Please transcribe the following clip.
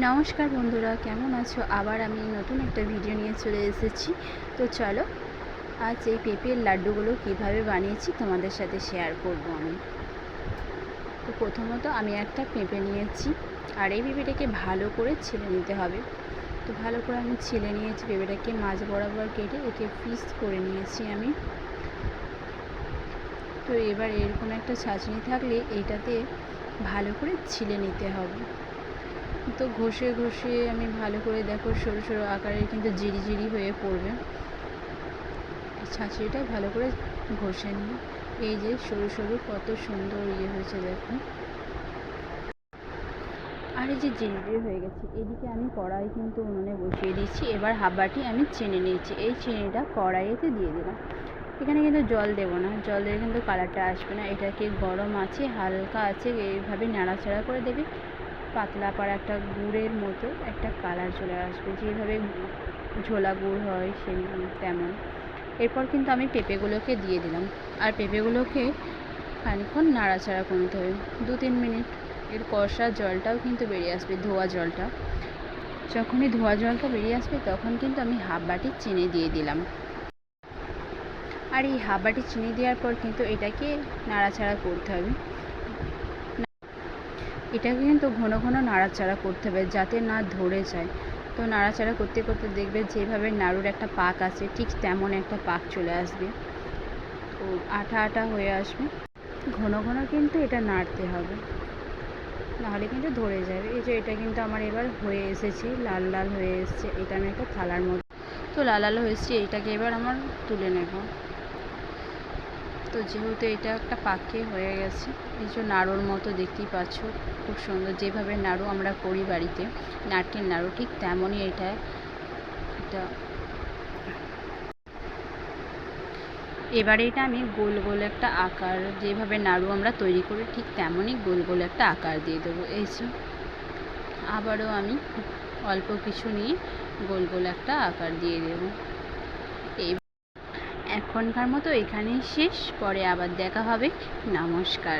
নমস্কার বন্ধুরা, কেমন আছো? আবার আমি নতুন একটা ভিডিও নিয়ে চলে এসেছি। তো চলো, আজ এই পেঁপের লাড্ডুগুলো কিভাবে বানিয়েছি তোমাদের সাথে শেয়ার করব আমি। তো প্রথমত আমি একটা পেঁপে নিয়েছি, আর এই পেঁপেটাকে ভালো করে ছিলে নিতে হবে। তো ভালো করে আমি ছিলে নিয়েছি, পেঁপেটাকে মাঝ বরাবর কেটে একে পিস করে নিয়েছি আমি। তো এবার এরকম একটা ছাঁচনি থাকলে এইটাতে ভালো করে ছিলে নিতে হবে। তো ঘষে ঘষে আমি ভালো করে, দেখো সরু সরু আকারের কিন্তু জিরি জিরি হয়ে পড়বে। ছাঁচড়িটা ভালো করে ঘষে নিই। এই যে সরু সরু কত সুন্দর হয়েছে দেখো। আর এই যে জিরি জিরি হয়ে গেছে, এদিকে আমি কড়াই কিন্তু উনুনে বসিয়ে দিচ্ছি। এবার হাফ বাটি আমি চিনি নিয়েছি, এই চিনিটা কড়াইতে দিয়ে দিলাম। এখানে কিন্তু জল দেবো না, জল দিলে কিন্তু কালারটা আসবে না। এটাকে গরম আছে, হালকা আছে, এইভাবে নাড়াচাড়া করে দেবে। পাতলা পাড়া একটা গুড়ের মতো একটা কালার চলে আসবে, যেভাবে ঝোলা গুড় হয় সেই তেমন। এরপর কিন্তু আমি পেঁপেগুলোকে দিয়ে দিলাম, আর পেঁপেগুলোকে খানিকক্ষণ নাড়াচাড়া করে নিতে হবে, 2-3 মিনিট। এর কষা জলটাও কিন্তু বেরিয়ে আসবে, ধোয়া জলটা। যখনই ধোয়া জলটা বেরিয়ে আসবে তখন কিন্তু আমি হাফ বাটি চিনি দিয়ে দিলাম। আর এই হাফ বাটি চিনি দেওয়ার পর কিন্তু এটাকে নাড়াচাড়া করতে হবে। এটাকে কিন্তু ঘন ঘন নাড়াচাড়া করতে হবে যাতে না ধরে যায়। তো নাড়াচাড়া করতে করতে দেখবে যেভাবে নাড়ুর একটা পাক আছে, ঠিক তেমন একটা পাক চলে আসবে। তো আঠা আঠা হয়ে আসবে, ঘন ঘন কিন্তু এটা নাড়তে হবে, নাহলে কিন্তু ধরে যাবে। এই যে এটা কিন্তু আমার এবার হয়ে এসেছে, লাল লাল হয়ে এসেছে। এটা আমি একটা থালার মধ্যে, তো লাল লাল হয়েছে, এটাকে এবার আমার তুলে নেব। তো যেহেতু এটা একটা পাকে হয়ে গেছে, এই যে নাড়ুর মতো দেখতেই পাচ্ছ, খুব সুন্দর। যেভাবে নাড়ু আমরা করি বাড়িতে, নারকেল নাড়ু, ঠিক তেমনই এটা। এবারে এটা আমি গোল গোল একটা আকার, যেভাবে নাড়ু আমরা তৈরি করি ঠিক তেমনই গোল গোল একটা আকার দিয়ে দেবো। এই যে আবারও আমি অল্প কিছু নিয়ে গোল গোল একটা আকার দিয়ে দেব। এই এখনকার মতো এখানেই শেষ, পরে আবার দেখা হবে। নমস্কার।